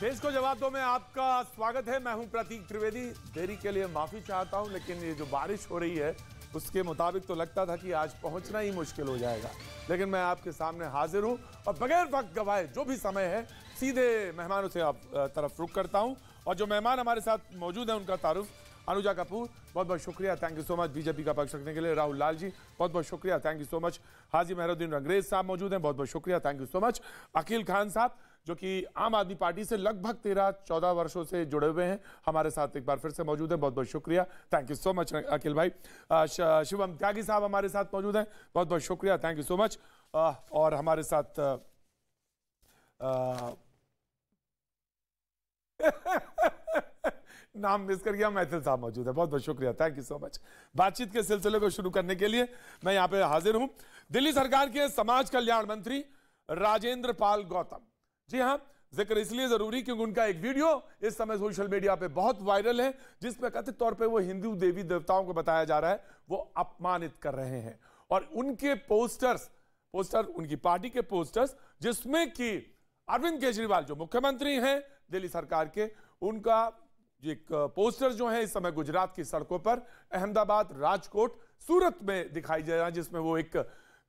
देश को जवाब दो में आपका स्वागत है। मैं हूं प्रतीक त्रिवेदी। देरी के लिए माफी चाहता हूं, लेकिन ये जो बारिश हो रही है उसके मुताबिक तो लगता था कि आज पहुंचना ही मुश्किल हो जाएगा, लेकिन मैं आपके सामने हाजिर हूं और बगैर वक्त गवाए जो भी समय है सीधे मेहमानों से आप तरफ रुख करता हूं। और जो मेहमान हमारे साथ मौजूद है उनका तारुफ अनुजा कपूर, बहुत बहुत शुक्रिया, thank you so much BJP का पक्ष रखने के लिए। राहुल लाल जी, बहुत बहुत शुक्रिया, थैंक यू सो मच। हाजी मेहरुद्दीन रंगरेज साहब मौजूद हैं, बहुत बहुत शुक्रिया, thank you so much. Aqeel Khan साहब जो कि आम आदमी पार्टी से लगभग 13-14 वर्षों से जुड़े हुए हैं, हमारे साथ एक बार फिर से मौजूद हैं, बहुत बहुत शुक्रिया, thank you so much Aqeel भाई। शिवम त्यागी साहब हमारे साथ मौजूद हैं, बहुत बहुत शुक्रिया, थैंक यू सो मच। और हमारे साथ नाम मिस कर गया, मैथिल साहब मौजूद है, बहुत बहुत शुक्रिया, थैंक यू सो मच। बातचीत के सिलसिले को शुरू करने के लिए मैं यहां पे हाजिर हूं। दिल्ली सरकार के समाज कल्याण मंत्री राजेंद्र पाल गौतम, जी हां, जिक्र इसलिए जरूरी क्योंकि उनका एक वीडियो इस समय सोशल मीडिया पे बहुत वायरल है, जिसमें कथित तौर पे वो हिंदू देवी देवताओं को बताया जा रहा है वो अपमानित कर रहे हैं। और उनके पोस्टर उनकी पार्टी के पोस्टर्स, जिसमें कि अरविंद केजरीवाल जो मुख्यमंत्री हैं दिल्ली सरकार के, उनका एक पोस्टर जो है इस समय गुजरात की सड़कों पर, अहमदाबाद, राजकोट, सूरत में दिखाई दे रहा है, जिसमें वो एक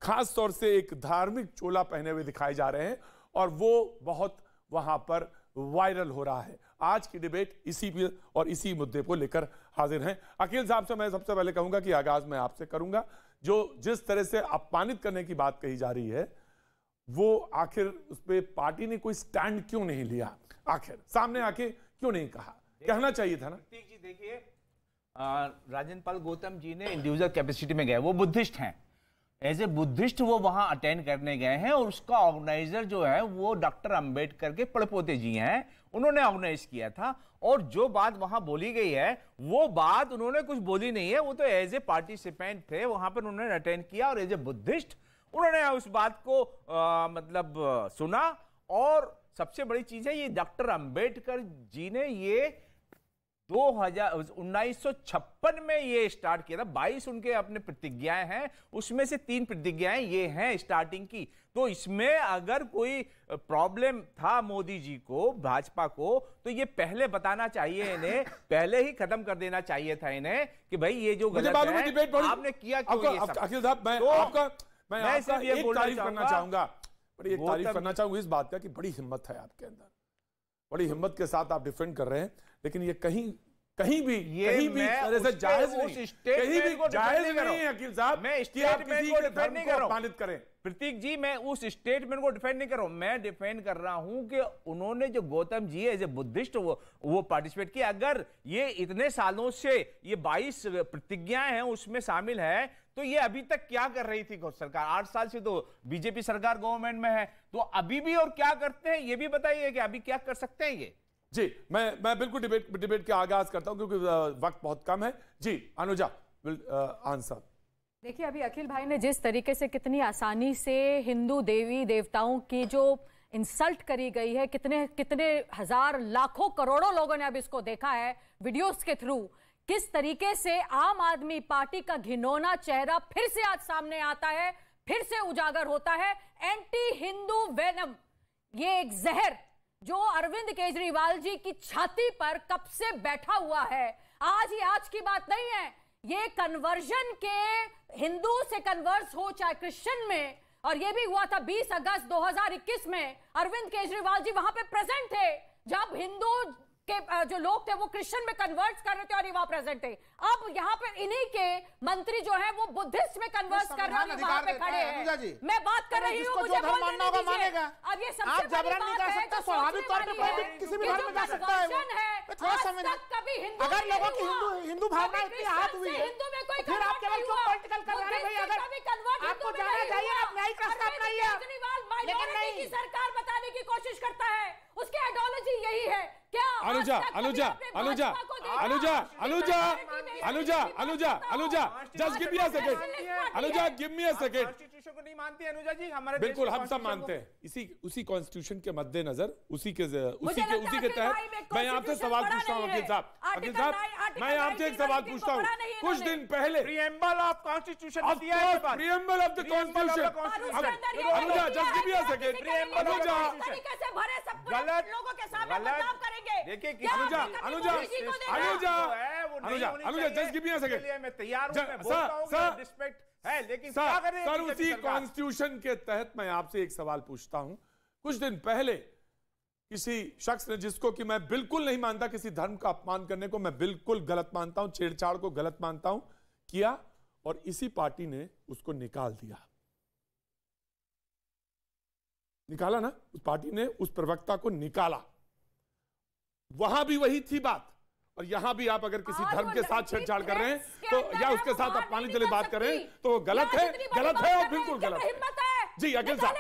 खास तौर से एक धार्मिक चोला पहने हुए दिखाई जा रहे हैं और वो बहुत वहां पर वायरल हो रहा है। आज की डिबेट इसी पे और इसी मुद्दे को लेकर हाजिर हैं। अकील साहब से मैं सबसे पहले कहूंगा कि आगाज मैं आपसे करूंगा, जो जिस तरह से अपमानित करने की बात कही जा रही है, वो आखिर उस पर पार्टी ने कोई स्टैंड क्यों नहीं लिया? आखिर सामने आके क्यों नहीं कहा? कहना चाहिए था ना। जी देखिए, राजेंद्र पाल गौतम जी ने इंडिविजुअल कैपेसिटी में गए, वो बुद्धिस्ट हैं, एज ए बुद्धिस्ट वो वहां अटेंड करने गए हैं और उसका ऑर्गेनाइजर जो है वो डॉक्टर अंबेडकर के पड़पोते जी हैं, उन्होंने ऑर्गेनाइज किया था। और जो बात वहां बोली गई है वो बात उन्होंने कुछ बोली नहीं है, वो तो एज ए पार्टिसिपेंट थे वहां पर, उन्होंने अटेंड किया और एज ए बुद्धिस्ट उन्होंने उस बात को सुना। और सबसे बड़ी चीज है, ये डॉक्टर अंबेडकर जी ने ये 1956 में ये स्टार्ट किया था। 22 उनके अपने प्रतिज्ञाएं हैं, उसमें से 3 प्रतिज्ञाएं ये हैं स्टार्टिंग की। तो इसमें अगर कोई प्रॉब्लम था मोदी जी को, भाजपा को, तो ये पहले बताना चाहिए इन्हें, पहले ही खत्म कर देना चाहिए था इन्हें कि भाई ये जो गलत है आपने किया क्यों? अखिल साहब मैं आपका एक तारीफ करना चाहूंगा, बड़ी एक तारीफ करना चाहूंगा इस बात का कि बड़ी हिम्मत है आपके अंदर, बड़ी हिम्मत के साथ आप डिफेंड कर रहे हैं, लेकिन ये कहीं भी तरह से जायज नहीं, कहीं भी जायज नहीं है अकील साहब, मैं स्टेटमेंट को डिफेंड नहीं कर रहा हूं। करें प्रतीक जी, मैं उस स्टेटमेंट को डिफेंड नहीं कर रहा हूं, मैं डिफेंड कर रहा हूं कि उन्होंने जो Gautam ji as a Buddhist वो पार्टिसिपेट किया। अगर ये इतने सालों से ये 22 प्रतिज्ञाएं हैं उसमें शामिल है, तो ये अभी तक क्या कर रही थी सरकार? 8 साल से तो बीजेपी सरकार गवर्नमेंट में है, तो अभी भी और क्या करते हैं ये भी बताइए कि अभी क्या कर सकते हैं ये। जी मैं बिल्कुल डिबेट के आगाज करता हूं क्योंकि वक्त बहुत कम है। जी अनुजा आंसर। देखिए, अभी अखिल भाई ने जिस तरीके से कितनी आसानी से हिंदू देवी देवताओं की जो इंसल्ट करी गई है, कितने हजार लाखों करोड़ों लोगों ने अब इसको देखा है वीडियोस के थ्रू, किस तरीके से आम आदमी पार्टी का घिनौना चेहरा फिर से आज सामने आता है, फिर से उजागर होता है। एंटी हिंदू वेनम, ये एक जहर जो अरविंद केजरीवाल जी की छाती पर कब से बैठा हुआ है, आज की बात नहीं है, ये कन्वर्जन के हिंदू से कन्वर्स हो चाहे क्रिश्चियन में, और ये भी हुआ था 20 अगस्त 2021 में, अरविंद केजरीवाल जी वहां पे प्रेजेंट थे जब हिंदू के जो लोग थे वो क्रिश्चियन में कन्वर्ट कर रहे थे और ये वहां प्रेजेंट थे। अब यहाँ पे इन्हीं के मंत्री जो है वो बुद्धिस्ट में कन्वर्ट कर रहे हैं, वहां पे खड़े हैं। मैं बात कर रही हूँ, मुझे बोलने दीजिए। अब ये सबसे बड़ी बात है जो स्वाभाविक तौर पे कोई भी किसी भी धर्म में जा सकता है। थोड़ा समझ, कभी हिंदू अगर लोगों की हिंदू भावना इतनी हाथ हुई है, हिंदू में कोई फिर आप केवल क्यों पॉलिटिकल कर रहे हैं? भाई अगर आपको जाना चाहिए आप न्यायिक रास्ता अपनाइए, लेकिन नहीं की सरकार बताने की कोशिश करता है, उसकी आइडियोलॉजी यही है। क्या Anuja just give me a second, Anuja give me a second. Constitution को नहीं मानती अनुजा जी? हमारे बिल्कुल हम सब मानते हैं, उसी कॉन्स्टिट्यूशन के मद्देनजर उसी के तहत मैं आपसे सवाल पूछता हूँ अखिल साहब, मैं आपसे एक सवाल पूछता हूँ। कुछ दिन पहले preamble of constitution preamble of the constitution, Anuja just give me a second, Anuja गलत लोगों के सामने बदनाम करेंगे। देखिए Anuja just give me a second, मैं तैयार हूं, मैं बोलता हूं, रिस्पेक्ट है, लेकिन क्या करें सर उसी कॉन्स्टिट्यूशन के तहत मैं आपसे एक सवाल पूछता हूं। कुछ दिन पहले किसी शख्स ने, जिसको कि मैं बिल्कुल नहीं मानता, किसी धर्म का अपमान करने को मैं बिल्कुल गलत मानता हूं, छेड़छाड़ को गलत मानता हूं, किया, और इसी पार्टी ने उसको निकाल दिया। निकाला ना, उस पार्टी ने उस प्रवक्ता को निकाला। वहां भी वही थी बात, और यहां भी आप अगर किसी धर्म के साथ छेड़छाड़ कर रहे हैं तो या उसके साथ अपमानित के लिए बात कर रहे हैं तो वो गलत है और बिल्कुल गलत है। जी अखिल साहब,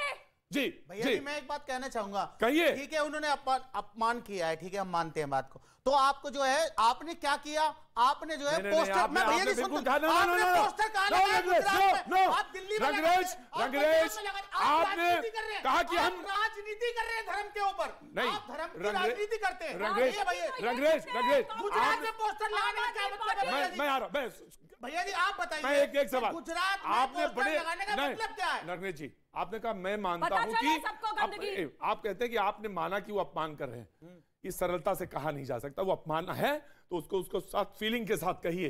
जी भैया जी, मैं एक बात कहना चाहूंगा। कहिए। ठीक है, उन्होंने अपमान किया है, ठीक है, हम मानते हैं बात को। तो आपको जो है, आपने क्या किया, आपने जो है पोस्टर, मैं भैया जी सुन, आपने पोस्टर कहां लगाया गुजरात में? आप दिल्ली में रंगरेज आपने कहा कि हम राजनीति कर रहे हैं धर्म के ऊपर। नहीं, आप धर्म की राजनीति करते हैं। रंगरेज गुजरात में पोस्टर लगाने का क्या मतलब है? मैं आ रहा हूं भैया जी, आप बताइए। मैं एक सवाल, गुजरात में आपने बड़े लगाने का मतलब क्या है? नरनेश जी, आपने कहा मैं मानता हूं कि आप कहते हैं कि आपने माना कि वो अपमान कर रहे हैं। इस सरलता से कहा नहीं जा सकता। वो अपमान है तो उसको साथ फीलिंग के साथ कहिए।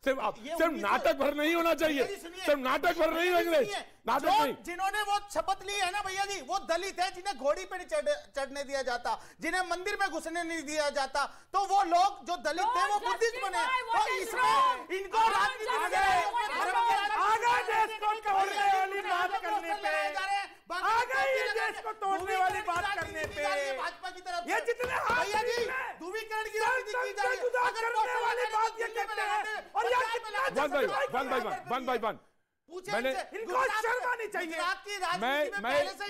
सिर्फ नाटक भर नहीं होना चाहिए, सिर्फ नाटक भर नहीं रंगरेज, नाटक नहीं। जिन्होंने वो शपथ ली है ना भैया जी, वो दलित है, जिन्हें घोड़ी पे नहीं चढ़ने दिया जाता, जिन्हें मंदिर में घुसने नहीं दिया जाता, तो वो लोग जो दलित थे वो बुद्धिस्ट बने। तो इसमें इनको राजनीति तोड़ने वाली बात करने पे भाजपा की तरफ ये जितने भैया जी ध्रुवीकरण की राजनीति की जा रही है, करने वाली बात ये कहते हैं। और वन बाय वन मैंने इनको शर्म आनी चाहिए।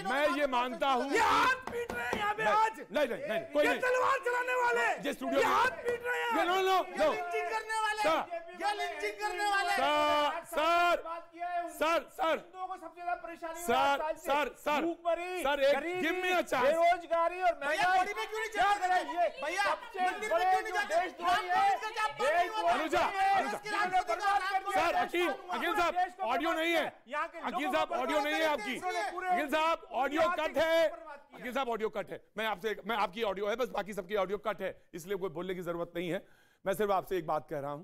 मैं ये मानता हूँ, ये हाथ पीट रहे हैं यहाँ पे आज। नहीं कोई नहीं, तलवार चलाने वाले ये स्टूडियो हाथ पीट रहे हैं। लिंचिंग करने वाले, ये लिंचिंग करने वाले। सर एक गिव मी अ चांस। बेरोजगारी और महंगाई में क्यों नहीं जा रहे भैया? मंदिर में क्यों नहीं जाते? सर अखिल साहब ऑडियो नहीं है, अखिल साहब ऑडियो नहीं है आपकी, अखिल साहब ऑडियो कट है, अखिल साहब ऑडियो कट है। मैं आपकी ऑडियो है बस, बाकी सबकी ऑडियो कट है, इसलिए कोई बोलने की जरूरत नहीं है। मैं सिर्फ आपसे एक बात कह रहा हूं,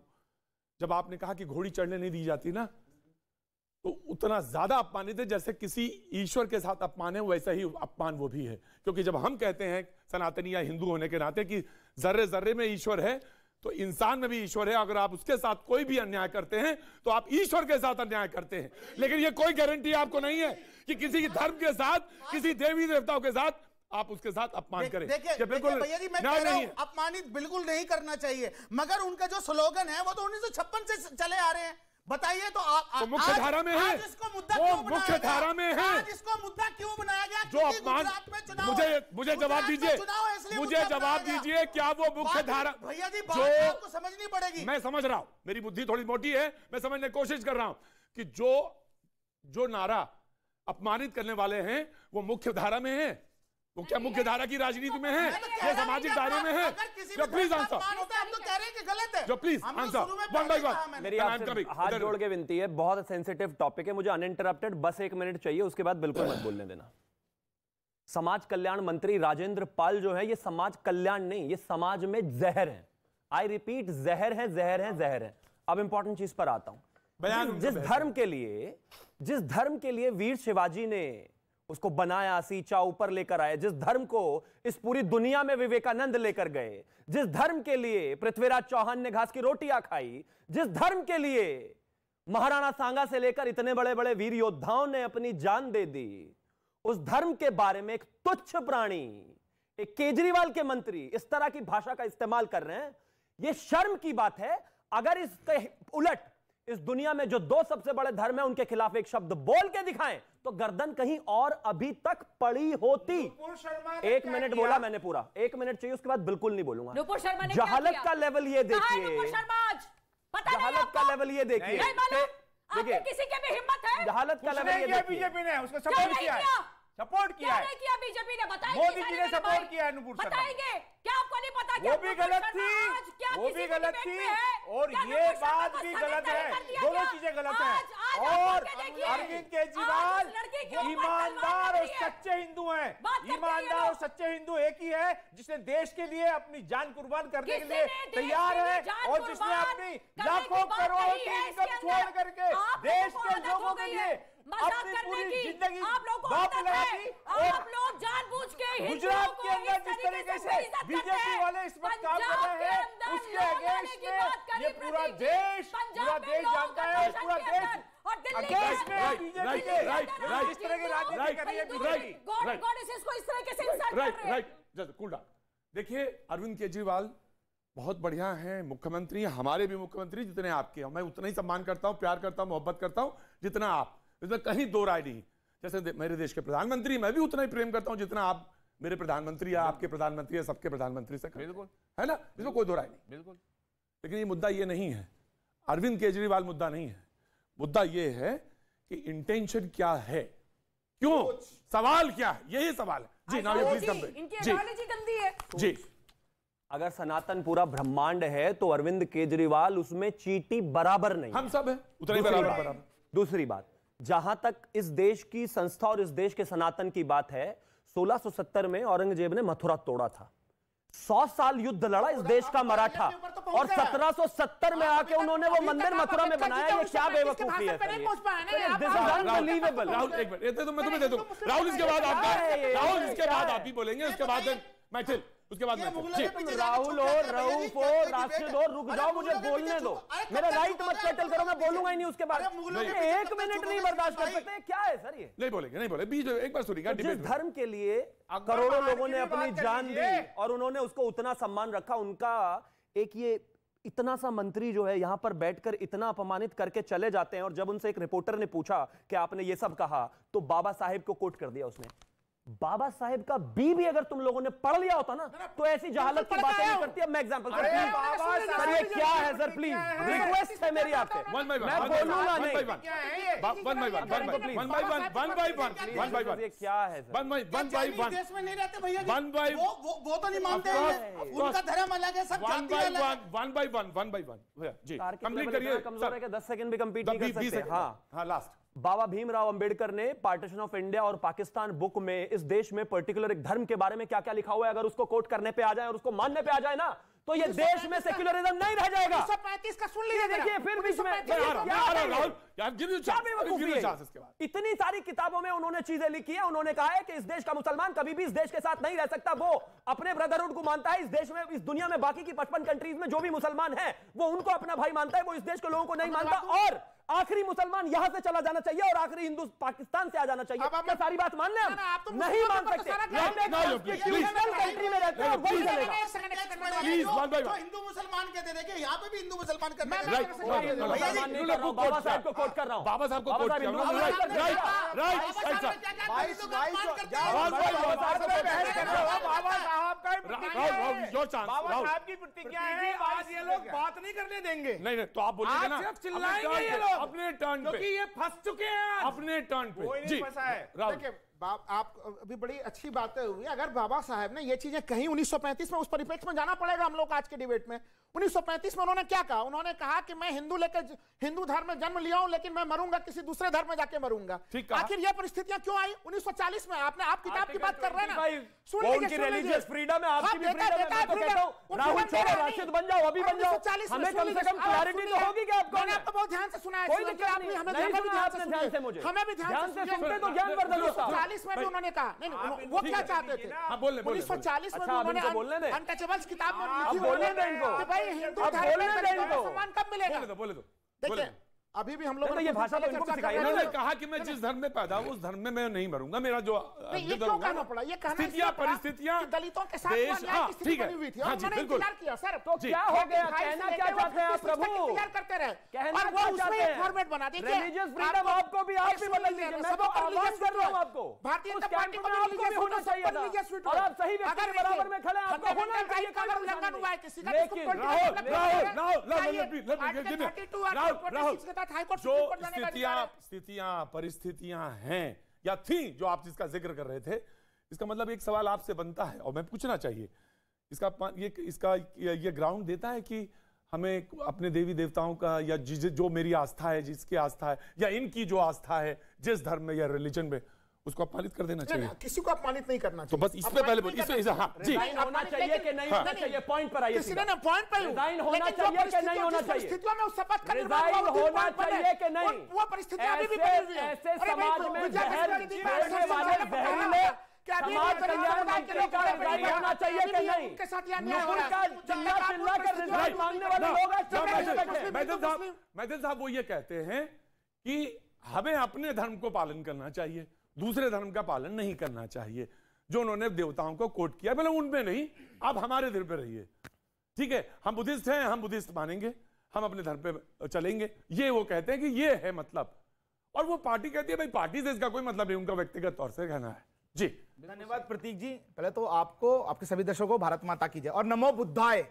जब आपने कहा कि घोड़ी चढ़ने नहीं दी जाती ना, तो उतना ज्यादा अपमानित है जैसे किसी ईश्वर के साथ अपमान है, वैसा ही अपमान वो भी है। क्योंकि जब हम कहते हैं सनातनी या हिंदू होने के नाते कि जर्रे जर्रे में ईश्वर है, तो इंसान में भी ईश्वर है। अगर आप उसके साथ कोई भी अन्याय करते हैं तो आप ईश्वर के साथ अन्याय करते हैं। लेकिन ये कोई गारंटी आपको नहीं है कि किसी धर्म के साथ, किसी देवी देवताओं के साथ आप उसके साथ अपमान करें। देखिए भैया जी, मैं कह रहा हूं अपमानित बिल्कुल नहीं करना चाहिए, मगर उनका जो स्लोगन है वो तो 1956 से चले आ रहे हैं। बताइए तो आप मुख्य धारा में है, वो मुख्य धारा में है। इसको मुद्दा क्यों बनाया गया? जो अपमान, मुझे जवाब दीजिए, मुझे जवाब दीजिए, क्या वो मुख्य धारा? भैया जी बात आपको समझनी पड़ेगी। मैं समझ रहा हूं, मेरी बुद्धि थोड़ी मोटी है, मैं समझने की कोशिश कर रहा हूं कि जो नारा अपमानित करने वाले हैं वो मुख्य धारा में है। वो क्या मुख्य धारा की राजनीति में है, ये सामाजिक दायरे में है? जो प्लीज आंसर, जो please answer one by one. मेरी आपसे हाथ जोड़ के विनती है, बहुत सेंसिटिव टॉपिक है, मुझे अनइंटरप्टेड बस 1 मिनट चाहिए, उसके बाद बिल्कुल मत बोलने देना। समाज कल्याण मंत्री राजेंद्र पाल जो है, ये समाज कल्याण नहीं, ये समाज में जहर है। आई रिपीट, जहर है, जहर है, जहर है। अब इंपॉर्टेंट चीज पर आता हूं। जिस धर्म के लिए वीर शिवाजी ने उसको बनाया, सींचा, ऊपर लेकर आए, जिस धर्म को इस पूरी दुनिया में विवेकानंद लेकर गए, जिस धर्म के लिए पृथ्वीराज चौहान ने घास की रोटियां खाई, जिस धर्म के लिए महाराणा सांगा से लेकर इतने बड़े बड़े वीर योद्धाओं ने अपनी जान दे दी, उस धर्म के बारे में एक तुच्छ प्राणी, एक केजरीवाल के मंत्री इस तरह की भाषा का इस्तेमाल कर रहे हैं, यह शर्म की बात है। अगर इसके उलट इस दुनिया में जो 2 सबसे बड़े धर्म है उनके खिलाफ एक शब्द बोल के दिखाएं तो गर्दन कहीं और अभी तक पड़ी होती। 1 मिनट बोला मैंने, पूरा 1 मिनट चाहिए, उसके बाद बिल्कुल नहीं बोलूंगा। जहालत का लेवल ये देखिए, जहालत का लेवल ये देखिए, देखिए किसी के भी हिम्मत है, जहालत का लेवल ये देखिए। बीजेपी ने उसको सपोर्ट किया है, सपोर्ट किया है, किया बीजेपी ने, बताइए मोदी जी ने सपोर्ट किया है। नुपुर शर्मा बताएंगे क्या आपको नहीं पता? वो भी गलत थी, वो भी गलत थी, और ये बात भी गलत है। दोनों चीजें गलत है। और अरविंद केजरीवाल ईमानदार और सच्चे हिंदू हैं। ईमानदार और सच्चे हिंदू एक ही है जिसने देश के लिए अपनी जान कुर्बान करने के लिए तैयार है और जिसने अपनी लाखों करोड़ों की इनकम छोड़ करके देश के लोगों के लिए अपनी पूरी जिंदगी बाप लगा दी। आप लोग जानबूझ के गुजरात के अंदर जिस तरीके से बीजेपी वाले इस वक्त काम कर रहे हैं उसके अगेंस्ट में ये पूरा देश जानता है और पूरा देश अगेंस्ट में बीजेपी के इस तरह की राजनीति कर रही है बीजेपी। इसको इस तरीके से इंसल्ट कर रहे हैं। Right, cool down. देखिए अरविंद केजरीवाल बहुत बढ़िया हैं मुख्यमंत्री, हमारे भी मुख्यमंत्री जितने आपके हैं, मैं उतना ही सम्मान करता हूं, प्यार करता हूं, मोहब्बत करता हूं जितना आप, इसमें कहीं दो राय नहीं। जैसे मेरे देश के प्रधानमंत्री मैं भी उतना ही प्रेम करता हूं जितना आप मेरे प्रधानमंत्री या आपके प्रधानमंत्री या सबके प्रधानमंत्री से, बिल्कुल है ना, इसमें कोई दो राय नहीं। बिल्कुल। लेकिन ये मुद्दा ये नहीं है, अरविंद केजरीवाल मुद्दा नहीं है। मुद्दा ये है कि इंटेंशन क्या है, क्यों, सवाल क्या है, यही सवाल है। जी नाउ प्लीज कम बैक। इनकी आइडियोलॉजी गंदी है जी। अगर सनातन पूरा ब्रह्मांड है तो अरविंद केजरीवाल उसमें चींटी बराबर नहीं। हम सब है उतना ही बराबर। दूसरी बात, जहां तक इस देश की संस्था और इस देश के सनातन की बात है, 1670 में औरंगजेब ने मथुरा तोड़ा था। 100 साल युद्ध लड़ा इस देश का मराठा और 1770 में आके उन्होंने वो मंदिर मथुरा में बनाया। ये क्या बेवकूफी है? राहुल एक मिनट, तो मैं तुम्हें दे दूं। राहुल इसके बाद आपका, राहुल इसके बाद आप ही बोलेंगे, उसके बाद मैथिल, उसके बाद राहुल और रऊफ और राशिद और रुक जाओ, मुझे बोलने दो, मेरा राइट मत सेटल करो, मैं बोलूंगा ही नहीं उसके बाद। एक मिनट नहीं बर्दाश्त कर सकते, क्या है सर ये? नहीं बोलेंगे, नहीं बोले, बीच एक बार सुनिएगा। जिस धर्म के लिए करोड़ों लोगों ने अपनी जान दी और उन्होंने उसको उतना सम्मान रखा, उनका एक ये इतना सा मंत्री जो है यहां पर बैठकर इतना अपमानित करके चले जाते हैं। और जब उनसे एक रिपोर्टर ने पूछा कि आपने ये सब कहा, तो बाबा साहेब को कोट कर दिया उसने। बाबा साहेब का भी अगर तुम लोगों ने पढ़ लिया होता ना तो ऐसी जहालत की बातें नहीं करती। अब मैं एग्जांपल सर, ये क्या है सर, प्लीज रिक्वेस्ट है मेरी आपसे, मैं बोलूंगा नहीं। ये क्या है देश में नहीं रहते भैया जी, वो तो नहीं मानते हैं, उनका धर्म अलग है, सब जाति अलग है। वन बाय वन जी कंप्लीट करिए। कमजोर है कि 10 सेकंड भी कंप्लीट नहीं कर सकते। हाँ लास्ट। बाबा भीमराव अंबेडकर ने पार्टीशन ऑफ इंडिया और पाकिस्तान बुक में इस देश में पर्टिकुलर एक धर्म के बारे में क्या क्या लिखा हुआ है, अगर उसको कोट करने पे आ जाए और उसको मानने पे आ जाए ना, तो ये देश में सेक्युलरिज्म नहीं रह जाएगा। 1935 का सुन लीजिए, देखिए फिर बीच में इतनी सारी किताबों में उन्होंने चीजें लिखी है। उन्होंने कहा है कि इस देश का मुसलमान कभी भी इस देश के साथ नहीं रह सकता, वो अपने ब्रदरहुड को मानता है। इस देश में, इस दुनिया में बाकी की 55 कंट्रीज में जो भी मुसलमान है वो उनको अपना भाई मानता है, वो इस देश के लोगों को नहीं मानता। और आखिरी मुसलमान यहां से चला जाना चाहिए और आखिरी हिंदू पाकिस्तान से आ जाना चाहिए। क्या सारी बात मान लें? हम नहीं मान सकते। कंट्री में रहते हैं, वही चलेगा। हिंदू मुसलमान कहते थे, यहाँ पे भी हिंदू मुसलमान करते हैं। बाबा साहब को कोट कर रहा हूँ, बाबा साहब को कोट कर रहा हूँ। बाबा साहब की प्रतिज्ञा है, आज ये लोग बात नहीं करने देंगे। नहीं तो आप बोलिए ना, चिल्लाएंगे ये लोग अपने टर्न पे, क्योंकि ये फंस चुके हैं अपने टर्न पे। कोई नहीं फंसा है। देखिए आप अभी बड़ी अच्छी बातें हुई। अगर बाबा साहब ने ये चीजें कहीं 1935 में, उस परिप्रेक्ष्य में जाना पड़ेगा हम लोग आज के डिबेट में। 1935 में उन्होंने क्या कहा? उन्होंने कहा कि मैं हिंदू धर्म में जन्म लिया हूं, लेकिन मैं मरूंगा किसी दूसरे धर्म में जाके मरूंगा। आखिर ये परिस्थितियां क्यों आई 1940 में? आप किताब की बात कर रहे हैं ना, सुन लीजिए। रिलीजियस फ्रीडम है, आपकी भी फ्रीडम है। मैं तो कहता हूं राहुल छोड़ो, राशिद बन जाओ, अभी बन जाओ। हमें कम से कम क्लैरिटी तो होगी कि आपको। मैंने आपको बहुत ध्यान से सुना है, कोई दिक्कत नहीं, हमें ध्यान से मुझे, हमें भी ध्यान से सुनते तो ज्ञानवर्धन होता। 1940 में भी उन्होंने कहा, नहीं वो क्या चाहते थे? 1940 में उन्होंने अनटचेबल्स किताब में लिखी कि भाई हिंदू धर्म में सम्मान कब मिलेगा? बोले दो। देखिए अभी भी हम लोग ये भाषा तो इनको सिखाई। उन्होंने कहा कि मैं जिस धर्म में पैदा हूं उस धर्म में मैं नहीं मरूंगा। मेरा जो ये क्यों कहना पड़ा? ये कहना स्थितियां, परिस्थितियां, दलितों के साथ अन्याय की स्थिति बनी हुई थी और उन्होंने इंतजार किया। सर तो क्या हो गया? कहना क्या चाहते हैं आप प्रभु? इंतजार करते रहे कहना और वो उसमें एक फॉर्मेट बना दी। रिलीजियस फ्रीडम आपको भी, आप भी बदल दीजिए। मैं तो आवाज कर रहा हूं आपको, भारतीय जनता पार्टी को आपको भी होना चाहिए था और आप सही व्यक्ति के बराबर में खड़े, आपको होना चाहिए। अगर उल्लंघन हुआ है किसी का, स्थितियां, परिस्थितियां हैं या थी जो आप जिसका जिक्र कर रहे थे, इसका मतलब एक सवाल आपसे बनता है और मैं पूछना चाहिए, इसका ये ग्राउंड देता है कि हमें अपने देवी देवताओं का या जो मेरी आस्था है, जिसकी आस्था है, या इनकी जो आस्था है जिस धर्म में या रिलीजन में, उसको अपमानित कर देना चाहिए। किसी को अपमानित नहीं करना तो बस इसमें पहले हाँ जी होना चाहिए कि नहीं होना चाहिए, पॉइंट पर आइए। किसी ने पॉइंट पर रिजाइन होना चाहिए कि नहीं होना चाहिए, परिस्थितियों में शपथ करने रिजाइन होना चाहिए कि नहीं, वो परिस्थितियां अभी भी बनी हुई है। ऐसे समाज में जहर छोड़ने वाले जहरीले समाज कल्याण मंत्री का रिजाइन होना चाहिए कि नहीं? उनके साथ यह अन्याय हो रहा है। चिल्ला चिल्ला कर रिजाइन मांगने वाले लोग मैथिल साहब वो ये कहते हैं कि हमें अपने धर्म को पालन करना चाहिए, दूसरे धर्म का पालन नहीं करना चाहिए। जो उन्होंने देवताओं को कोट किया, मतलब उनमें नहीं, आप हमारे दिल पे रहिए, ठीक है? हम बुद्धिस्ट हैं, हम बुद्धिस्ट मानेंगे, हम अपने धर्म पे चलेंगे, ये वो कहते हैं कि ये है मतलब। और वो पार्टी कहती है भाई पार्टी से इसका कोई मतलब नहीं, उनका व्यक्तिगत तौर से कहना है। जी धन्यवाद प्रतीक जी। पहले तो आपको, आपके सभी दर्शकों को भारत माता की जय और नमो बुद्धाय।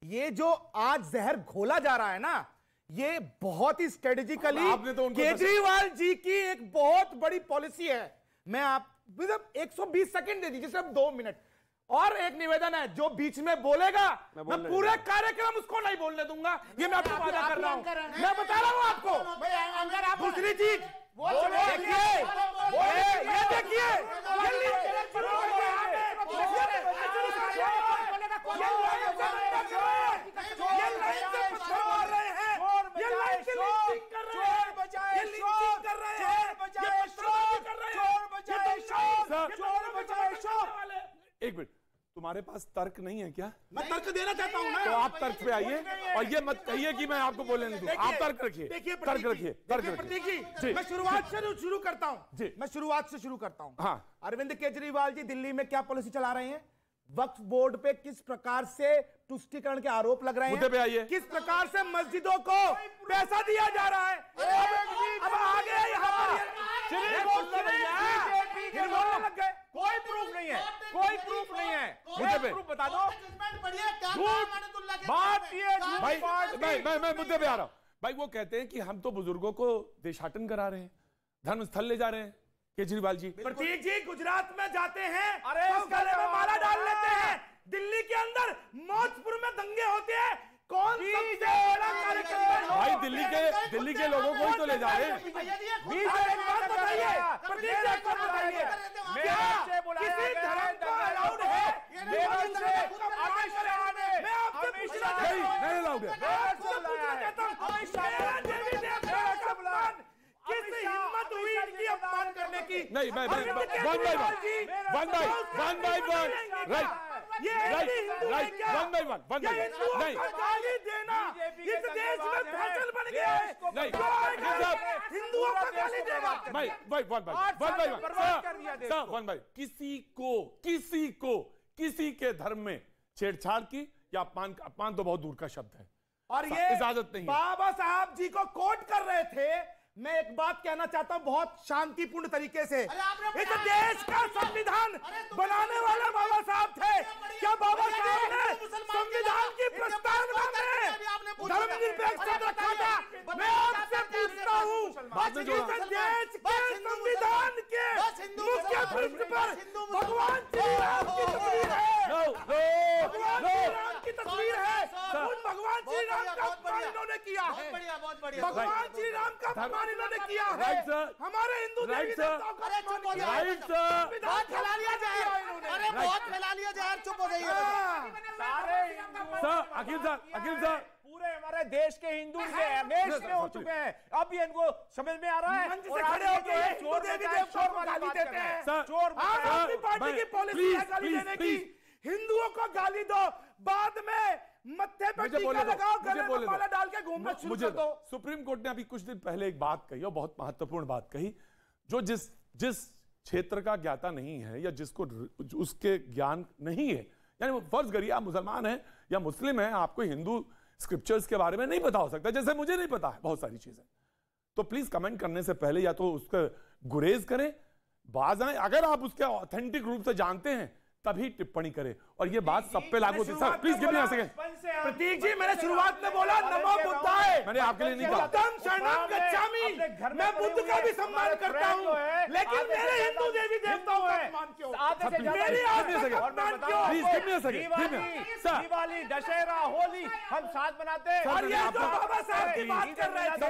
ये जो आज जहर घोला जा रहा है ना, ये बहुत ही स्ट्रेटेजिकली केजरीवाल जी की एक बहुत बड़ी पॉलिसी है। मैं आप 120 सेकंड दे दीजिए, सिर्फ 2 मिनट। और एक निवेदन है, जो बीच में बोलेगा मैं पूरे कार्यक्रम उसको नहीं बोलने दूंगा, ये मैं आपको वादा कर रहा हूं। मैं बता रहा हूं आपको। दूसरी चीज देखिए, ये देखिए, एक मिनट, तुम्हारे पास तर्क नहीं है क्या? मैं तर्क देना चाहता हूं ना। तो आप तर्क पे आइए और ये मत कहिए कि मैं आपको बोलने नहीं दूं। आप तर्क रखिए, तर्क रखिए, तर्क रखिए। मैं शुरुआत से शुरू करता हूं। मैं शुरुआत से शुरू करता हूं। हाँ, अरविंद केजरीवाल जी दिल्ली में क्या पॉलिसी चला रहे हैं? वक्फ बोर्ड पे किस प्रकार से तुष्टीकरण के आरोप लग रहे हैं? पे आइए। किस प्रकार से मस्जिदों को पैसा दिया जा रहा है? अब आगे यहाँ पर कोई प्रूफ नहीं है, कोई प्रूफ नहीं है। मुझे प्रूफ बता दो। बात ये मैं मुद्दे पे आ रहा हूं भाई। वो कहते हैं कि हम तो बुजुर्गों को देशाटन करा रहे हैं, धर्म स्थल ले जा रहे हैं केजरीवाल जी। प्रतीक जी गुजरात में जाते हैं, अरे तो गले में माला डाल लेते हैं। दिल्ली के अंदर मौजपुर में दंगे होते हैं, कौन सबसे बड़ा कार्यक्रम? भाई दिल्ली के लोगों को ही तो ले जा रहे हैं। किसी धर्म को अलाउड है? नहीं अलाउड किस हिम्मत हुई इनकी अपमान करने की? नहीं, मैं one by one, right, one by one नहीं, गाली देना इस देश में फैशन बन गया है। नहीं, हिंदुओं को गाली देना भाई वन बाय किसी के धर्म में छेड़छाड़ की या अपमान तो बहुत दूर का शब्द है, और ये इजाजत नहीं। बाबा साहब जी को कोट कर रहे थे। मैं एक बात कहना चाहता हूं बहुत शांतिपूर्ण तरीके से। इस देश का संविधान बनाने वाला बाबा साहब थे। क्या बाबा साहब ने संविधान की प्रस्तावना में धर्मनिरपेक्षता रखा था? मैं आपसे पूछता हूं, इस देश के संविधान के मुख्य पृष्ठ पर भगवान श्री राम की तस्वीर है। भगवान श्री राम की तस्वीर है। उन भगवान श्री राम का अपमान इन्होंने किया है। भगवान श्री राम का अपमान इन्होंने किया है। हमारे हिंदू देवी देवताओं का राइट सर, बहुत फैला लिया जाए, अरे बहुत फैला लिया जाए, चुप हो जाइए सर। अखिल सर पूरे हमारे देश के हिंदू अगेंस्ट में हो चुके हैं। अब ये इनको समझ में आ रहा है और खड़े होकर हिंदू देवी देवताओं को गाली देते हैं। चोर आम आदमी पार्टी की पॉलिसी है गाली देने की। हिंदुओं को गाली दो, बाद में मत्थे पर टीका लगाओ, गले में माला डाल के घूमना शुरू कर दो। सुप्रीम कोर्ट ने अभी कुछ दिन पहले एक बात कही और बहुत महत्वपूर्ण बात कही, जो जिस क्षेत्र का ज्ञाता नहीं है या जिसको उसके ज्ञान नहीं है, यानी फर्ज करिए आप मुसलमान हैं या मुस्लिम हैं, आपको हिंदू स्क्रिप्चर्स के बारे में नहीं पता हो सकता, जैसे मुझे नहीं पता है बहुत सारी चीजें, तो प्लीज कमेंट करने से पहले या तो उसका गुरेज करें, बाज आए। अगर आप उसके ऑथेंटिक रूप से जानते हैं तभी टिप्पणी करे, और ये बात सब पे लागू होती है। Sir please give me a second. Pratik ji, मैंने शुरुआत में बोला नमो बुद्धाय, मैंने आपके लिए नहीं कहा। बुद्धं शरणं गच्छामि। मैं बुद्ध का भी सम्मान करता हूँ, लेकिन मेरे हिंदू देवी देवताओं का सम्मान क्यों? मेरी आस्था का सम्मान क्यों? Please give me a second. Diwali, Dussehra, Holi हम साथ मनाते हैं। और ये जो बाबा साहब की बात कर रहे थे,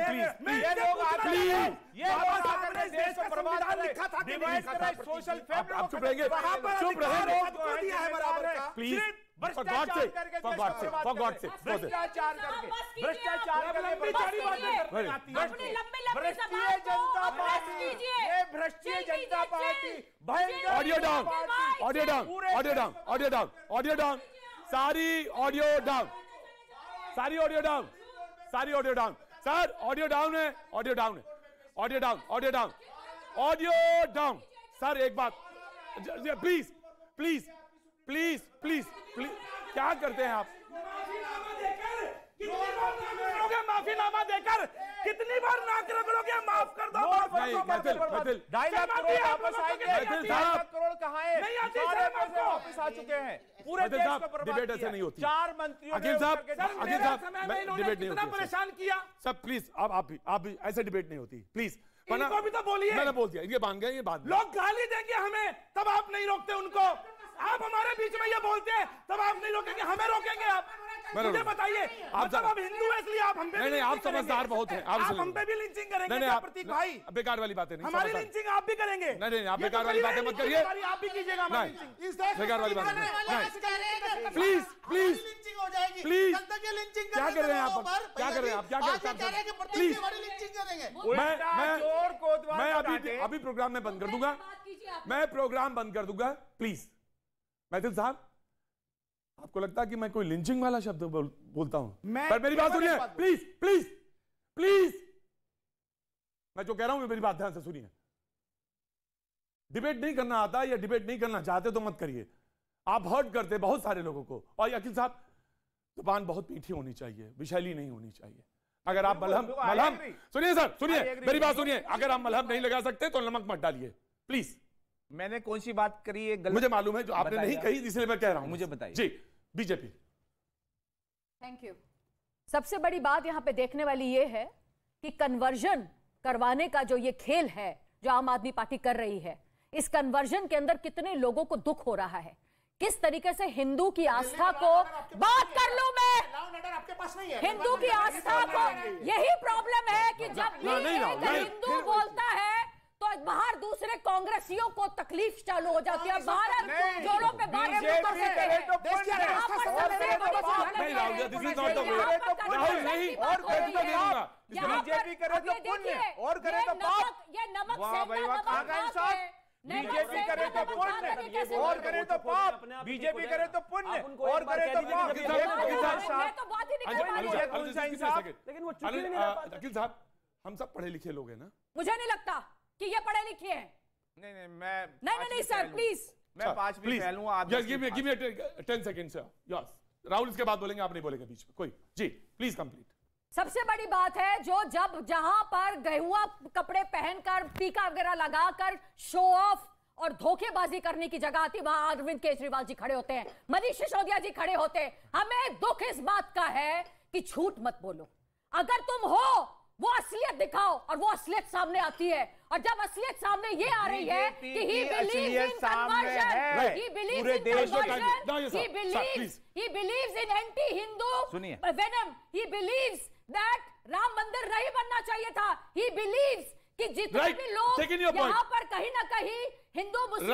ये लोग आकर ये बाबा साहब ने देश को बर्बाद कर लिखा था, डिवाइड कर सोशल फैब्रिक। आप चुप रहेंगे, चुप रहेंगे प्लीज। भ्रष्टाचार करके भ्रष्टाचार करके भ्रष्टाचार भ्रष्टीय जनता पार्टी, ये भ्रष्टीय जनता पार्टी भयंकर। Audio down, audio down, audio down, audio down, audio down, सारी ऑडियो डाउन, सारी ऑडियो डाउन, सारी audio down. Sir audio down है, ऑडियो डाउन है, audio down, audio down, audio down. Sir एक बात please please please please please, क्या करते हैं आप? माफीनामा देकर कितनी बार नाक रगड़ोगे? माफ कर दो। नहीं मैथिल, 2.5 लाख करोड़ वापस आएंगे। 2.5 लाख करोड़ कहाँ है? नहीं आती, सारे पैसे वापस आ चुके हैं। पूरे देश को बर्बाद डिबेट किया। ऐसे नहीं होती। 4 मंत्रियों ने अखिल साहब, अखिल साहब, डिबेट नहीं कितना होती। परेशान किया सब प्लीज, आप भी ऐसे डिबेट नहीं होती प्लीज। इनको भी तो बोलिए। मैंने बोल दिया, ये मान गए, ये बात लोग गाली देंगे हमें, तब आप नहीं रोकते उनको। आप हमारे बीच में ये बोलते हैं, तब आप नहीं रोकेंगे, हमें रोकेंगे आप? मुझे बताइए, मतलब आप हिंदू है इसलिए आप हम पे नहीं, आप समझदार बहुत हैं। आप हम पे भी लिंचिंग करेंगे क्या प्रतीक भाई? बेकार वाली बातें नहीं, हमारी लिंचिंग आप भी करेंगे। नहीं, आप बेकार वाली बातें मत करिए। आप भी कीजिएगा हमारी लिंचिंग। बेकार वाली बातें नहीं, प्लीज प्लीज लिंचिंग हो जाएगी। प्लीज। कल तक ये लिंचिंग क्या कर रहे हैं आप? क्या कर रहे हैं आप? क्या कर रहे हैं? प्लीज लिंचिंग करेंगे। मैं अभी प्रोग्राम में बंद कर दूंगा, मैं प्रोग्राम बंद कर दूंगा प्लीज। मैथिल साहब, आपको लगता है कि मैं कोई लिंचिंग वाला शब्द बोलता हूं? पर मेरी बात सुनिए प्लीज प्लीज प्लीज। मैं जो कह रहा हूं मेरी बात ध्यान से सुनिए। डिबेट नहीं करना आता या डिबेट नहीं करना चाहते तो मत करिए। आप हर्ट करते बहुत सारे लोगों को। और अखिल साहब, जुबान बहुत मीठी होनी चाहिए, विषैली नहीं होनी चाहिए। अगर आप मलहम सुनिए सर, सुनिए मेरी बात सुनिए। अगर आप मलहम नहीं लगा सकते तो नमक मत डालिए प्लीज। मैंने कौन सी बात करी है गलत? मुझे मालूम है जो आपने नहीं कही, इसलिए मैं कह रहा हूं। मुझे बताइए जी। बीजेपी। Thank you. सबसे बड़ी बात यहां पे देखने वाली ये है कि कन्वर्जन करवाने का जो ये खेल है जो आम आदमी पार्टी कर रही है, इस कन्वर्जन के अंदर कितने लोगों को दुख हो रहा है, किस तरीके से हिंदू की आस्था को बात कर लूं मैं, आपके पास नहीं है हिंदू की आस्था को, यही प्रॉब्लम है कि जब भी एक हिंदू बोलता है तो बाहर दूसरे कांग्रेसियों को तकलीफ चालू हो जाती है। भारत जोड़ों पे बात नहीं कर सकते। बीजेपी करे तो पुण्य और करे तो पाप। ये नमक बीजेपी करे तो पुण्य और करे तो पाप। बीजेपी करे तो पुण्य और करे तो पाप। लेकिन वो अखिल साहब, हम सब पढ़े लिखे लोग हैं ना? मुझे नहीं लगता कि ये पढ़े लिखे हैं। नहीं सर प्लीज। मैं 5वीं फेल हूं। आप give me 10 second sir. Yes Rahul इसके बाद बोलेंगे, आप नहीं बोलेंगे बीच में कोई। जी प्लीज कंप्लीट। सबसे बड़ी बात है जो जब जहां पर गेहुआ कपड़े पहनकर टीका वगैरह लगाकर शो ऑफ और धोखेबाजी करने की जगह आती, वहां अरविंद केजरीवाल जी खड़े होते हैं, मनीष सिसोदिया जी खड़े होते हैं। हमें दुख इस बात का है कि झूठ मत बोलो। अगर तुम हो वो असलियत दिखाओ, और वो असलियत सामने आती है। और जब असलियत सामने ये आ रही है कि he believes in conversion, he believes in conversion, he believes in anti-Hindu venom, he believes that Ram मंदिर नहीं बनना चाहिए था, he believes कि जितने भी लोग यहाँ पर कहीं ना कहीं हिंदू मुस्लिम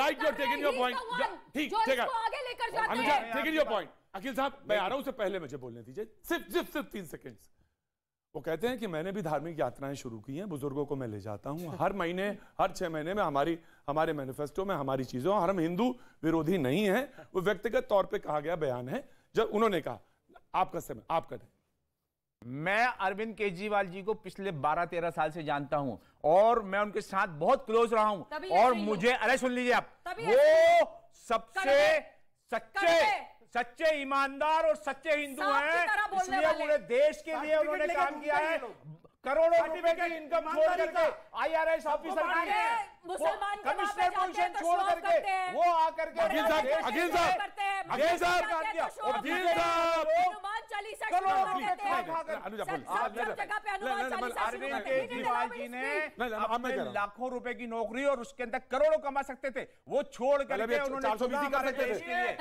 जो इसको आगे लेकर जाते हैं। Taking your point. अखिल साहब, मैं आ रहा हूं, उससे पहले मुझे बोलने दीजिए सिर्फ 3 सेकेंड। वो कहते हैं कि मैंने भी धार्मिक यात्राएं शुरू की हैं, बुजुर्गों को मैं ले जाता हूं हर महीने, हर 6 महीने में हमारे मैनिफेस्टो में हमारी चीजों, हम हिंदू विरोधी नहीं है। वो व्यक्तिगत तौर पे कहा गया बयान है जब उन्होंने कहा। आपका समय, आप करें। मैं अरविंद केजरीवाल जी को पिछले 12-13 साल से जानता हूं और मैं उनके साथ बहुत क्लोज रहा हूं। और मुझे, अरे सुन लीजिए आप, वो सबसे सच्चे ईमानदार और सच्चे हिंदू हैं, इसलिए पूरे देश के लिए उन्होंने काम किया है। करोड़ों रुपए की इनकम छोड़ करके IRS ऑफिसर मुसलमान कमिश्नर पोजीशन छोड़ करके वो आकर के अखिल साहब अरविंद केजरीवाल जी ने लाखों रुपए की नौकरी और उसके अंदर करोड़ों कमा सकते थे, वो छोड़ करके उन्होंने 420 कर सकते थे,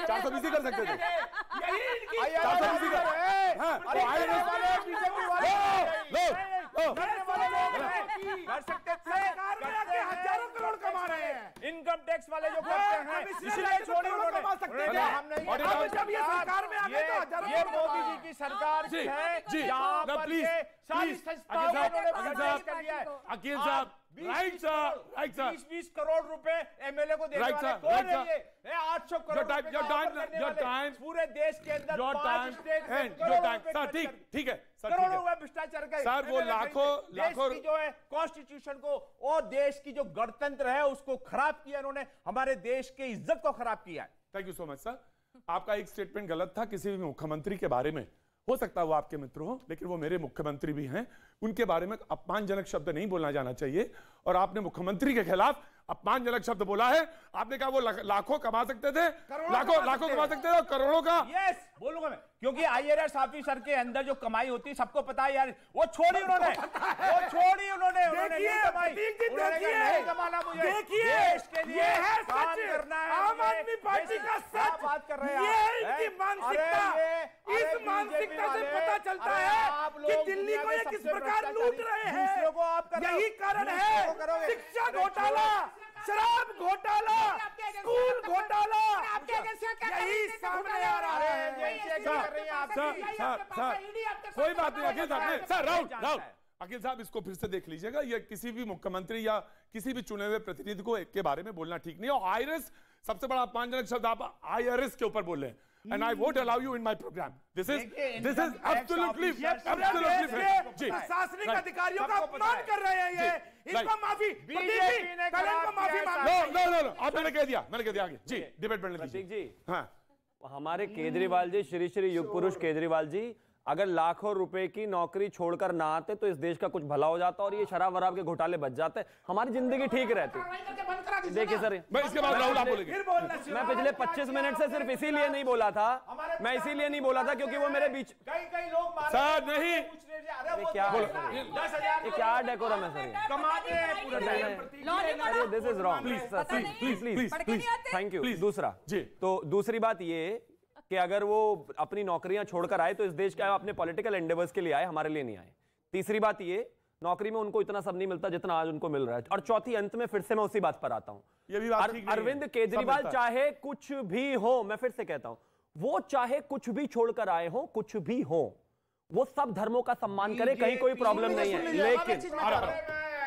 420 कर सकते थे, कर सकते थे, हजारों करोड़ कमा रहे हैं इनकम टैक्स वाले जो करते हैं, इसलिए छोड़े उन्होंने कमा सकते थे। हमने जब ये सरकार में आ गए तो हजारों ये मोदी जी की सरकार है जहां पर सारी संस्थाओं को उन्होंने कर दिया है। अकील साहब, राइट सर, 20 करोड़ रुपए एमएलए को देने वाले कौन है ये? 800 करोड़ पूरे देश के अंदर सर, ठीक है करोड़ों रुपए भ्रष्टाचार का सर, वो लाखों की जो है कॉन्स्टिट्यूशन को और देश की जो गणतंत्र है उसको खराब किया इन्होंने, हमारे देश की इज्जत को खराब किया है। Thank you so much sir. आपका एक स्टेटमेंट गलत था किसी भी मुख्यमंत्री के बारे में, हो सकता है वो आपके मित्र हो, लेकिन वो मेरे मुख्यमंत्री भी हैं, उनके बारे में अपमानजनक शब्द नहीं बोलना जाना चाहिए। और आपने मुख्यमंत्री के खिलाफ अपमानजनक शब्द बोला है। आपने कहा वो लाखों कमा सकते थे, लाखों कमा सकते थे और करोड़ों का। यस बोलूंगा मैं, क्योंकि IRS ऑफिसर के अंदर जो कमाई होती है सबको पता है यार, वो छोड़ी उन्होंने नहीं कमाई, नहीं कमाना मुझे देश के लिए काम करना है। आम आदमी पार्टी का सच बात कर रहे हैं, ये इनकी मानसिकता, इस मानसिकता से पता चलता है कि दिल्ली को ये किस प्रकार लूट रहे हैं। यही कारण है शिक्षा घोटाला, शराब घोटाला, स्कूल घोटाला, यही सामने आ रहा है। कोई बात नहीं अखिल साहब, सर राहुल अखिल साहब इसको फिर से देख लीजिएगा। ये किसी भी मुख्यमंत्री या किसी भी चुने हुए प्रतिनिधि को के बारे में बोलना ठीक नहीं है। और IRS सबसे बड़ा अपमानजनक शब्द आप IRS के ऊपर बोल रहे हैं। And I won't allow you in my program. This is absolutely जी, प्रशासनिक अधिकारियों का अपमान कर रहे हैं ये। इनको माफी, माफी मांगो। नो, आप मैंने कह दिया आगे जी, डिबेट बढ़ने दीजिए जी। हाँ, हमारे केजरीवाल जी, श्री युग पुरुष केजरीवाल जी, अगर लाखों रुपए की नौकरी छोड़कर ना आते तो इस देश का कुछ भला हो जाता और ये शराब वराब के घोटाले बच जाते, हमारी जिंदगी ठीक रहती। देखिए सर, मैं इसके बाद राहुल आप बोलेंगे। मैं पिछले 25 मिनट से सिर्फ इसीलिए नहीं बोला था, क्योंकि वो मेरे बीच कई लोग सर नहीं क्या डेकोरम है sir, this is wrong please thank you. दूसरा जी, तो दूसरी बात ये कि अगर वो अपनी नौकरियां छोड़कर आए तो इस देश के अपने पॉलिटिकल एंडेवर्स के लिए आए, हमारे लिए नहीं आए। तीसरी बात ये, नौकरी में उनको इतना सब नहीं मिलता जितना आज उनको मिल रहा है। और चौथी, अंत में फिर से मैं उसी बात पर आता हूं, ये भी बात ठीक नहीं है। अरविंद केजरीवाल चाहे कुछ भी हो, मैं फिर से कहता हूं, वो चाहे कुछ भी छोड़कर आए हो, कुछ भी हो, वो सब धर्मों का सम्मान करे, कहीं कोई प्रॉब्लम नहीं है। लेकिन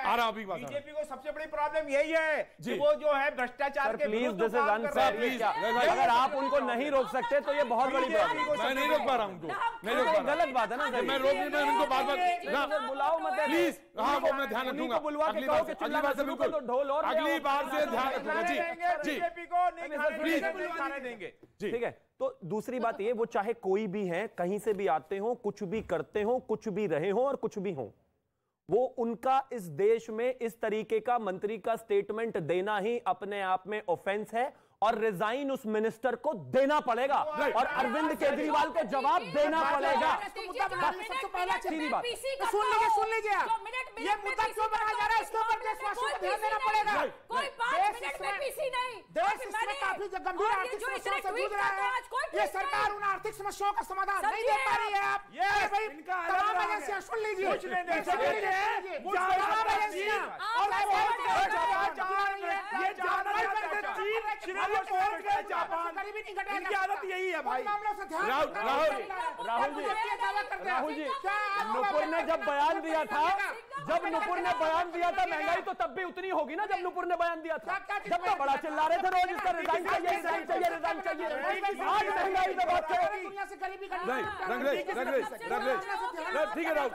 बीजेपी को सबसे बड़ी प्रॉब्लम यही है कि वो जो है भ्रष्टाचार के विरुद्ध काम कर रहे हैं। अगर आप उनको नहीं रोक सकते तो ये बहुत बड़ी प्रॉब्लम। मैं नहीं रोक पा रहा हूं उनको, गलत बात है ना सर, मैं रोक नहीं, मैं उनको बार-बार बुलाओ मत प्लीज। हाँ, वो मैं ध्यान रखूंगा, अगली बार से बिल्कुल, ढोल और अगली बार से ध्यान रखूंगा जी। बीजेपी को नहीं खाने देंगे, ठीक है। तो दूसरी बात ये, वो चाहे कोई भी है, कहीं से भी आते हो, कुछ भी करते हो, कुछ भी रहे हो और कुछ भी हो, वो उनका इस देश में इस तरीके का मंत्री का स्टेटमेंट देना ही अपने आप में ऑफेंस है और रिजाइन उस मिनिस्टर को देना पड़ेगा और अरविंद केजरीवाल को जवाब देना पड़ेगा। सीधी बात, सुन लीजिए, ये मुद्दा क्यों बनाया जा रहा है, इसके ऊपर देशवासियों को ध्यान देना पड़ेगा। कोई 5 मिनट में पीसी नहीं, देश इसमें काफी गंभीर आर्थिक समस्याओं से जूझ रहा है। ये सरकार उन आर्थिक समस्याओं का समाधान नहीं दे पा रही है। आप तमाम एजेंसियां सुन लीजिए, यही है भाई। राहुल जी, नुपुर ने जब बयान दिया था, महंगाई तो तब भी उतनी होगी ना जब नुपुर ने बयान दिया था। जब तो बड़ा चिल्ला रहे थे रोज इसका रिजाइन चाहिए। आज महंगाई पे बात करें। ठीक है राहुल,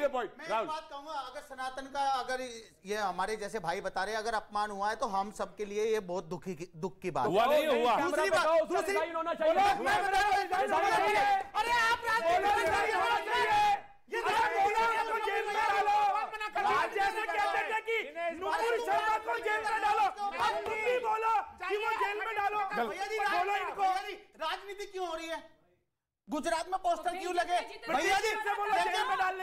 पॉइंट राहुल, बात कहूंगा, अगर सनातन का अगर ये हमारे जैसे भाई बता रहे अगर अपमान हुआ है तो हम सबके लिए ये बहुत दुख की बात हुआ नहीं हुआ। दूसरी बात होना चाहिए। अरे आप कि वो जेल में डालो? भैया जी बोलो इनको। राजनीति क्यों हो रही है? गुजरात में पोस्टर क्यों लगे? भैया जी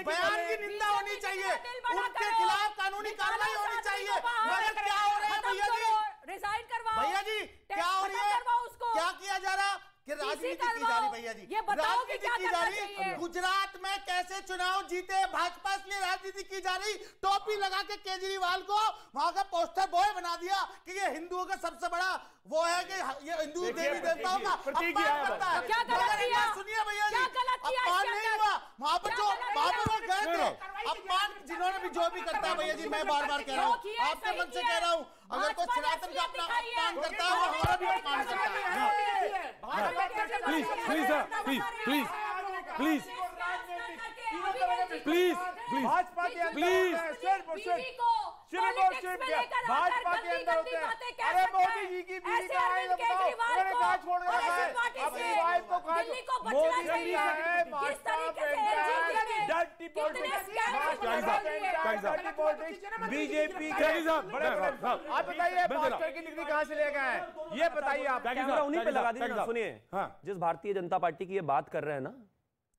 बयान की निंदा होनी चाहिए, उनके खिलाफ कानूनी कार्रवाई होनी चाहिए। मगर क्या हो रहा है भैया जी? रिजाइन करवाओ भैया जी क्या हो रही है? क्या किया जा रहा? कि राजनीति की जा रही भैया जी, ये बताओ कि क्या राजनीति की जा रही। गुजरात में कैसे चुनाव जीते भाजपा, इसलिए राजनीति की जा रही। टोपी लगा के केजरीवाल को वहां का पोस्टर बॉय बना दिया कि ये हिंदुओं का सबसे बड़ा वो है कि ये हिंदू देवी देवताओं का अपमान करता है। क्या गलत किया? सुनिए भैया जी, अपमान नहीं हुआ वहां पर, जो वहां पर वो गए थे। अपमान जिन्होंने भी जो भी करता है भैया जी, मैं बार बार कह रहा हूँ, आपके मन से कह रहा हूँ, अगर कोई सनातन का अपना अपमान करता है वो हमारा भी अपमान करता है। Please please please please please please Bhajpa के प्लीज भाजपा के अंदर होते हैं। अरे मोदी जी की बीवी का है, बताओ उन्होंने कहा छोड़ के रखा है, अपनी वाइफ को कहा मोदी जी है डर्टी पॉलिटिक्स, बीजेपी के आप बताइए मास्टर की डिग्री कहां से ले गए हैं? ये बताइए आप। कैमरा उन्हीं पे लगा दीजिए। सुनिए, जिस भारतीय जनता पार्टी की ये बात कर रहे हैं ना,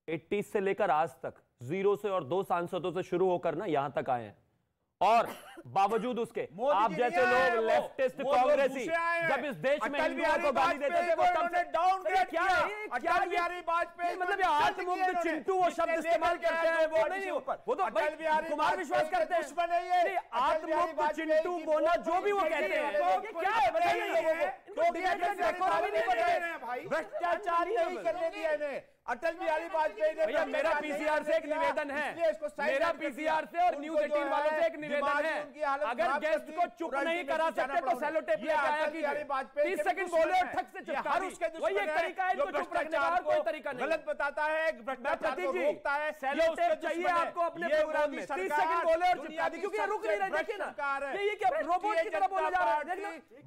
80 से लेकर आज तक 0 से और 2 सांसदों से शुरू होकर ना यहां तक आए हैं, और बावजूद उसके आप जैसे लोग लेफ्टिस्ट कांग्रेसी जब इस देश में हिंदुओं को गाली देते थे, वो तब से डाउनग्रेड क्या है? अटल बिहारी वाजपेयी मतलब ये आत्ममुक्त चिंटू वो शब्द इस्तेमाल करते हैं, वो नहीं, वो तो अटल बिहारी कुमार विश्वास करते हैं। दुश्मन है ये आत्ममुक्त चिंटू बोना जो भी वो कहते हैं, ये क्या है बताइए लोगों को। भ्रष्टाचार नहीं करने दिया इन्हें अटल बिहारी वाजपेयी ने। भैया मेरा पीसीआर से एक निवेदन है, मेरा पीसीआर से और न्यूज 18 वालों से एक निवेदन है, अगर गेस्ट को चुप नहीं करा सकते तो सेलो टेप लेके आया कीजिए। 30 सेकंड बोले और ठक से चुप कर उसके वही एक तरीका है इनको चुप रखने का, और कोई तरीका नहीं। गलत बताता है, भ्रष्टाचार को रोकता है, सेलो टेप चाहिए आपको अपने प्रोग्राम में। 30 सेकंड बोले और चुप कर दी, क्योंकि रुक नहीं रहे। देखिए ना ये क्या रोबोट की तरह बोले जा रहा है,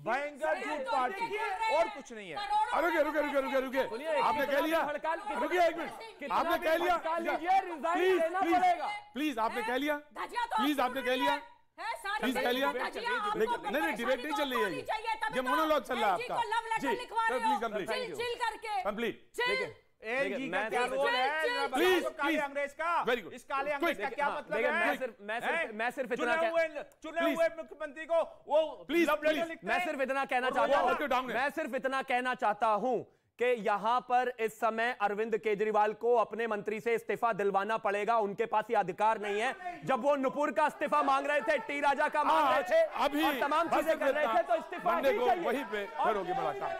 भयंकर झूठ पार्टी और कुछ नहीं है। रुके रुके रुके रुके रुके, आपने कह लिया, रुकिए एक मिनट, आपने कह लिया, प्लीज प्लीज प्लीज आपने कह लिया, प्लीज आपने कह लिया, प्लीज कह लिया। लेकिन नहीं डिबेट नहीं चल रही है, ये मोनोलॉग चल रहा है आपका जी। प्लीज कंप्लीट कंप्लीट प्लीज काले अंग्रेज का, वेरी गुड, इस काले अंग्रेज का क्या मतलब है? मैं सिर्फ चुने हुए मुख्यमंत्री को वो प्लीज मैं सिर्फ इतना कहना चाहता हूं, मैं सिर्फ इतना कहना चाहता हूं कि यहां पर इस समय अरविंद केजरीवाल को अपने मंत्री से इस्तीफा दिलवाना पड़ेगा। उनके पास ये अधिकार नहीं है। जब वो नुपुर का इस्तीफा मांग रहे थे, टी राजा का मांग रहे थे, अभी तमाम चीजें कर रहे थे, तो इस्तीफा वहीं पे फिर होगी मुलाकात।